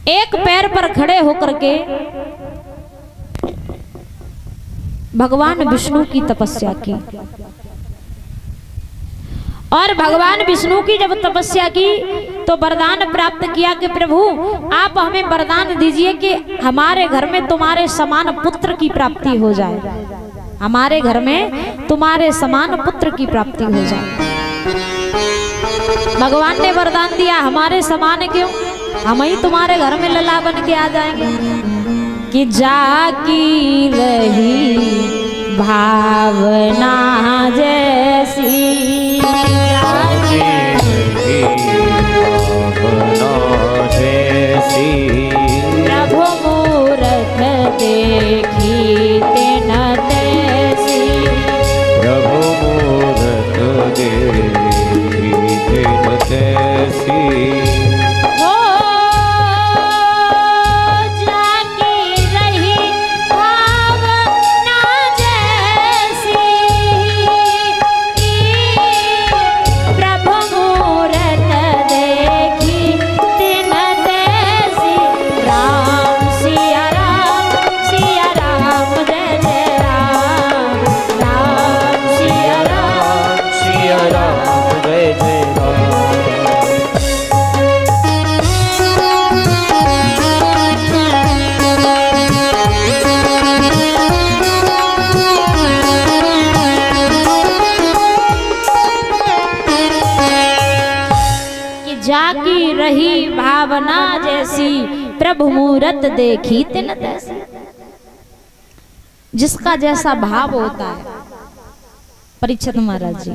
एक पैर पर खड़े होकर के भगवान विष्णु की तपस्या की। और भगवान विष्णु की जब तपस्या की तो वरदान प्राप्त किया कि प्रभु आप हमें वरदान दीजिए कि हमारे घर में तुम्हारे समान पुत्र की प्राप्ति हो जाए, हमारे घर में तुम्हारे समान पुत्र की प्राप्ति हो जाए। भगवान ने वरदान दिया, हमारे समान क्यों, हम ही तुम्हारे घर में लला बन के आ जाएंगे। कि जाकी रही भावना जैसी, जाकी रही भावना जैसी, प्रभु मूरत देखी तिन तैसी, प्रभु मूरत देखी तिन तैसी। जाकी रही भावना जैसी, प्रभु मूरत देखी तिन तैसी। जिसका जैसा भाव होता है परीक्षित महाराज जी,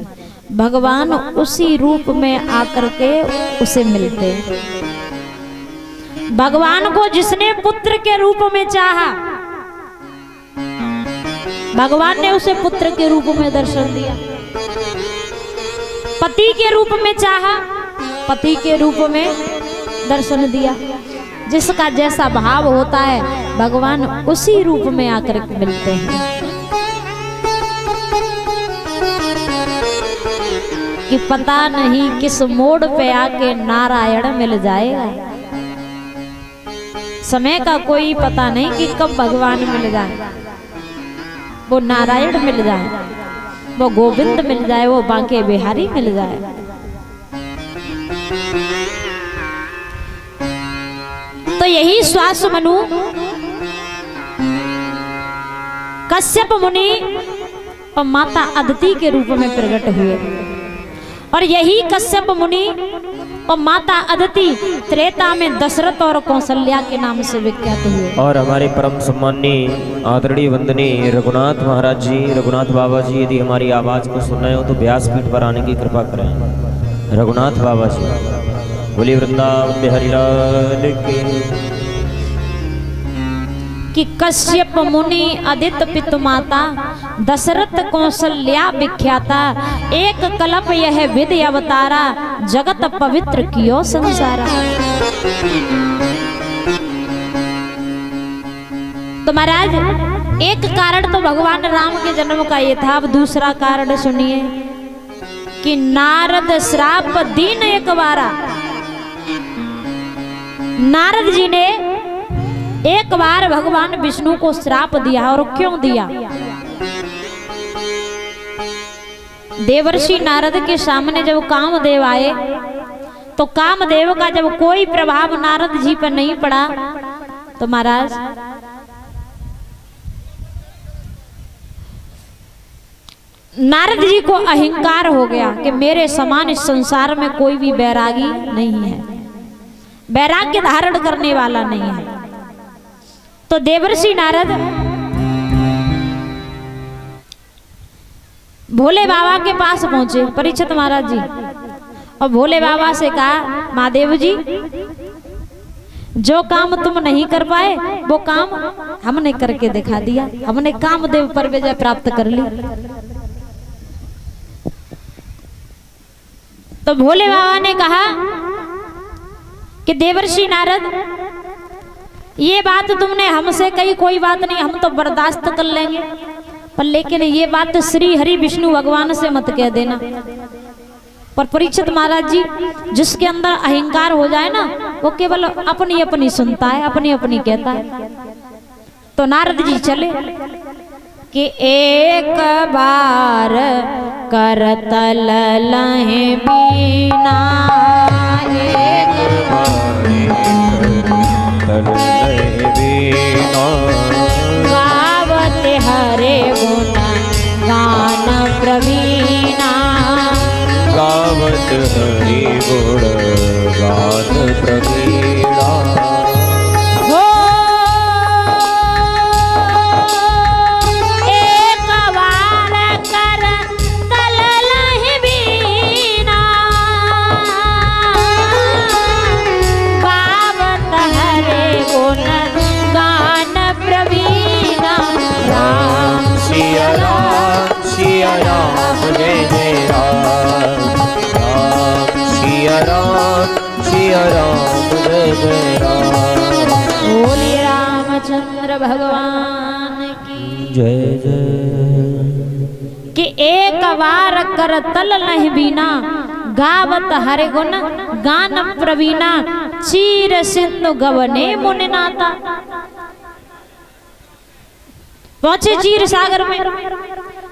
भगवान उसी रूप में आकर के उसे मिलते। भगवान को जिसने पुत्र के रूप में चाहा, भगवान ने उसे पुत्र के रूप में दर्शन दिया। पति के रूप में चाहा, पति के रूप में दर्शन दिया। जिसका जैसा भाव होता है भगवान उसी रूप में आकर मिलते हैं। कि पता नहीं किस मोड़ पे आके नारायण मिल जाएगा। समय का कोई पता नहीं कि कब भगवान मिल जाए, वो नारायण मिल जाए, वो गोविंद मिल जाए, वो बांके बिहारी मिल जाए। तो यही श्वास मनु कश्यप मुनि और माता अदिति के रूप में प्रकट हुए। और यही कश्यप मुनि और माता अदिति त्रेता में दशरथ और कौशल्या के नाम से विख्यात हुए। और हमारे परम सम्माननीय आदरणीय वंदनीय रघुनाथ महाराज जी, रघुनाथ बाबा जी, यदि हमारी आवाज को सुन रहे हो तो व्यासपीठ पर आने की कृपा करें। रघुनाथ बाबा जी, बोलिए वृंदावन बिहारी लाल कि कश्यप मुनि अदित पितु माता, दशरथ कौशल्या विख्याता, एक कल्प यह विधि अवतारा, जगत पवित्र कियो संसारा। तो महाराज एक कारण तो भगवान राम के जन्म का ये था। अब दूसरा कारण सुनिए कि नारद श्राप दीन एक बारा। नारद जी ने एक बार भगवान विष्णु को श्राप दिया। और क्यों दिया? देवर्षि नारद के सामने जब कामदेव आए तो कामदेव का जब कोई प्रभाव नारद जी पर नहीं पड़ा तो महाराज नारद जी को अहंकार हो गया कि मेरे समान इस संसार में कोई भी बैरागी नहीं है, वैराग्य धारण करने वाला नहीं है। तो देवर्षि नारद भोले बाबा के पास पहुंचे, परीक्षित महाराज जी, और भोले बाबा से कहा, महादेव जी जो काम तुम नहीं कर पाए वो काम हमने करके दिखा दिया, हमने कामदेव पर विजय प्राप्त कर ली। तो भोले बाबा ने कहा कि देवर्षि नारद ये बात तुमने हमसे कही, कोई बात नहीं, हम तो बर्दाश्त कर लेंगे, पर लेकिन ये बात श्री हरि विष्णु भगवान से मत कह देना। पर परीक्षित महाराज जी, जिसके अंदर अहंकार हो जाए ना वो केवल अपनी अपनी सुनता है, अपनी अपनी कहता है। तो नारद जी चले कि एक बार करतल लहे बीना, एक गावत हरे गुण गान प्रवीणा, गावत हरि गुण गान प्रवीणा। हो एक बार करतल लहे बीना, गावत हरे गुण गान प्रवीणा। राम सिया राम सिया राम जय जय राम, राम सिया राम जय जय राम। बोलिए रामचंद्र भगवान की जय जय। कि एक बार करतल लहि बीना, गावत हरे गुण गान प्रवीणा, चीर सिंधु गवने मुनि नाता। पहुंचे चीर सागर में।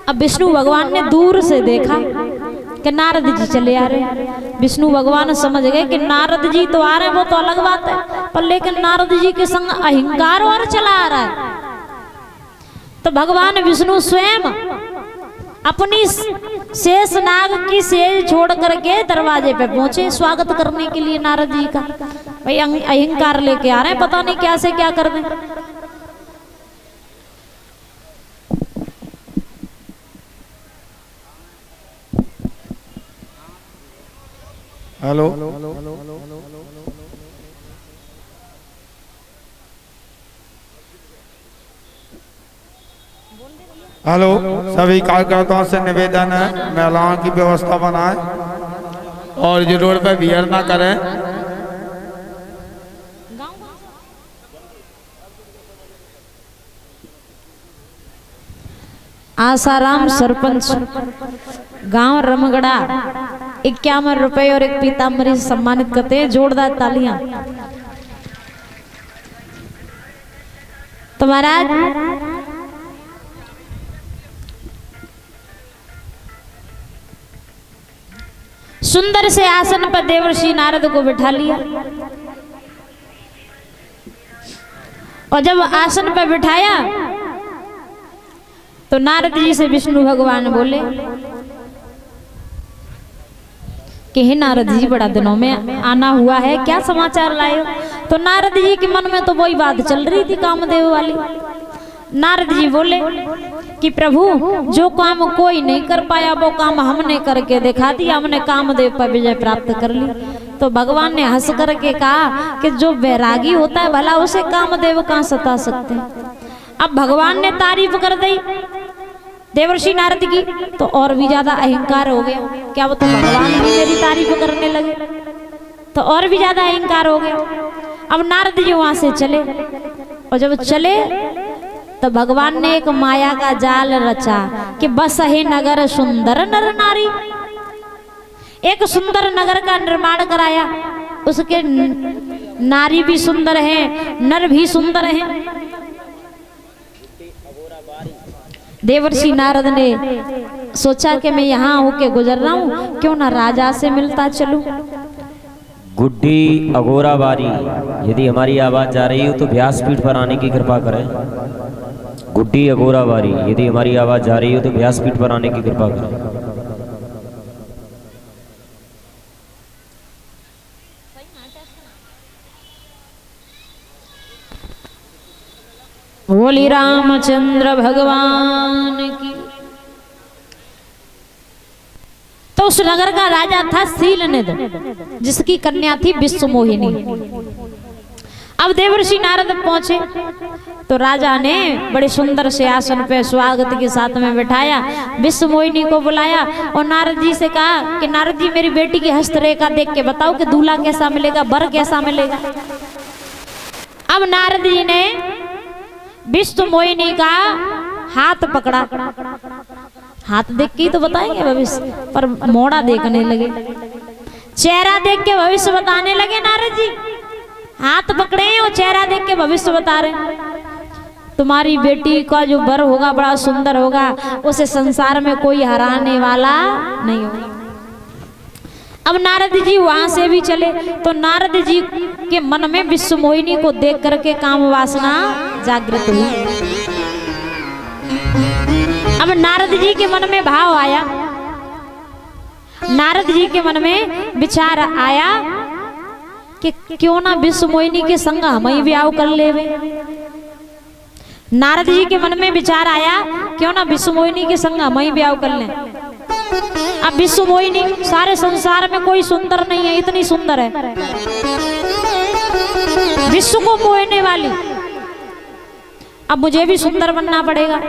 अब विष्णु भगवान ने दूर से देखा कि नारद जी चले आ रहे। विष्णु भगवान समझ गए कि नारद जी तो आ रहे हैं, वो तो अलग बात है, पर लेकिन नारद जी के संग अहंकार और चला आ रहा है। तो भगवान विष्णु स्वयं अपनी शेष नाग की सेज छोड़ करके दरवाजे पे पहुंचे स्वागत करने के लिए नारद जी का। भाई अहंकार लेके आ रहे हैं, पता नहीं क्या से क्या कर दें। हेलो, हेलो, सभी कार्यकर्ताओं से निवेदन है महिलाओं की व्यवस्था बनाएं और जो रोड पे भीड़ ना करें। आसाराम सरपंच गांव रमगड़ा 51 रुपए और एक पीताम्बरी से सम्मानित करते हैं। जोरदार तालियां। तो महाराज सुंदर से आसन पर देवर्षि नारद को बिठा लिया और जब आसन पर बिठाया तो नारद जी से विष्णु भगवान बोले कि हे नारद जी, बड़ा दिनों में आना हुआ है, क्या समाचार लाए हो? तो नारद जी के मन में तो वही बात चल रही थी कामदेव वाली। नारद जी बोले कि प्रभु, जो काम कोई नहीं कर पाया वो काम हमने करके दिखा दिया, हमने कामदेव पर विजय प्राप्त कर ली। तो भगवान ने हंस करके कहा कि जो वैरागी होता है भला उसे कामदेव कहाँ सता सकते हैं। अब भगवान ने तारीफ कर दी देवर्षि नारद की, तो और भी ज्यादा अहंकार हो गया। क्या वो तो भगवान भी मेरी तारीफ करने लगे, तो और भी ज्यादा अहंकार हो गया। अब नारद जी वहां से चले और जब चले तो भगवान ने एक माया का जाल रचा कि बस हे नगर सुंदर नर नारी। एक सुंदर नगर का निर्माण कराया, उसके नारी भी सुंदर है, नर भी सुंदर है। देवर्षि नारद ने सोचा कि मैं यहाँ होके गुजर रहा हूँ, क्यों ना राजा से मिलता चलूं। गुड्डी अगोराबारी, यदि हमारी आवाज जा रही हो तो व्यासपीठ पर आने की कृपा करें। गुड्डी अगोराबारी, यदि हमारी आवाज जा रही हो तो व्यासपीठ पर आने की कृपा करें। बोली रामचंद्र भगवान की। तो उस नगर का राजा था शीलनिध, जिसकी कन्या थी विश्वमोहिनी। अब देवर्षि नारद पहुंचे तो राजा ने बड़े सुंदर से आसन पे स्वागत के साथ में बिठाया, विश्वमोहिनी को बुलाया और नारद जी से कहा कि नारद जी, मेरी बेटी की हस्तरेखा देख के बताओ कि दूल्हा कैसा मिलेगा, वर कैसा मिलेगा। अब नारद जी ने विश्वमोहिनी का हाथ पकड़ा। हाथ देख के तो बताएंगे भविष्य, पर मोड़ा देखने लगे, चेहरा देख के भविष्य बताने लगे नारद जी। हाथ पकड़े हैं और चेहरा देख के भविष्य बता रहे हैं, तुम्हारी बेटी का जो वर होगा बड़ा सुंदर होगा, उसे संसार में कोई हराने वाला नहीं होगा। अब नारद जी वहां से भी चले तो नारद जी के मन में विश्व मोहिनी को देख करके काम वासना जागृत हुई। अब नारद जी के मन में भाव आया, नारद जी के मन में विचार आया कि क्यों ना विश्व मोहिनी के संग हम ही ब्याह कर लेवे। नारद जी के मन में विचार आया क्यों ना विश्व मोहिनी के संग हम ही ब्याह कर लें। अब विश्व मोहिनी सारे संसार में कोई सुंदर नहीं है, इतनी सुंदर है, विश्व को मोहने वाली। अब मुझे भी सुंदर बनना पड़ेगा।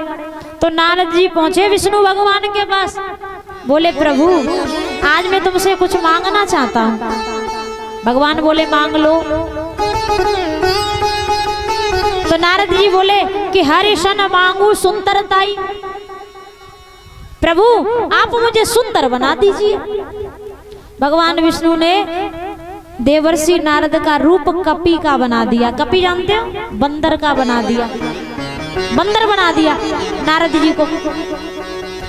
तो नारद जी पहुंचे विष्णु भगवान के पास, बोले प्रभु आज मैं तुमसे कुछ मांगना चाहता हूं। भगवान बोले मांग लो। तो नारद जी बोले कि हरि शन मांगू सुंदरताई, प्रभु आप मुझे सुंदर बना दीजिए। भगवान विष्णु ने देवर्षि नारद का रूप कपि का बना दिया। कपि जानते हो, बंदर का बना दिया, बंदर बना दिया नारद जी को।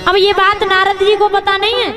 अब ये बात नारद जी को पता नहीं है।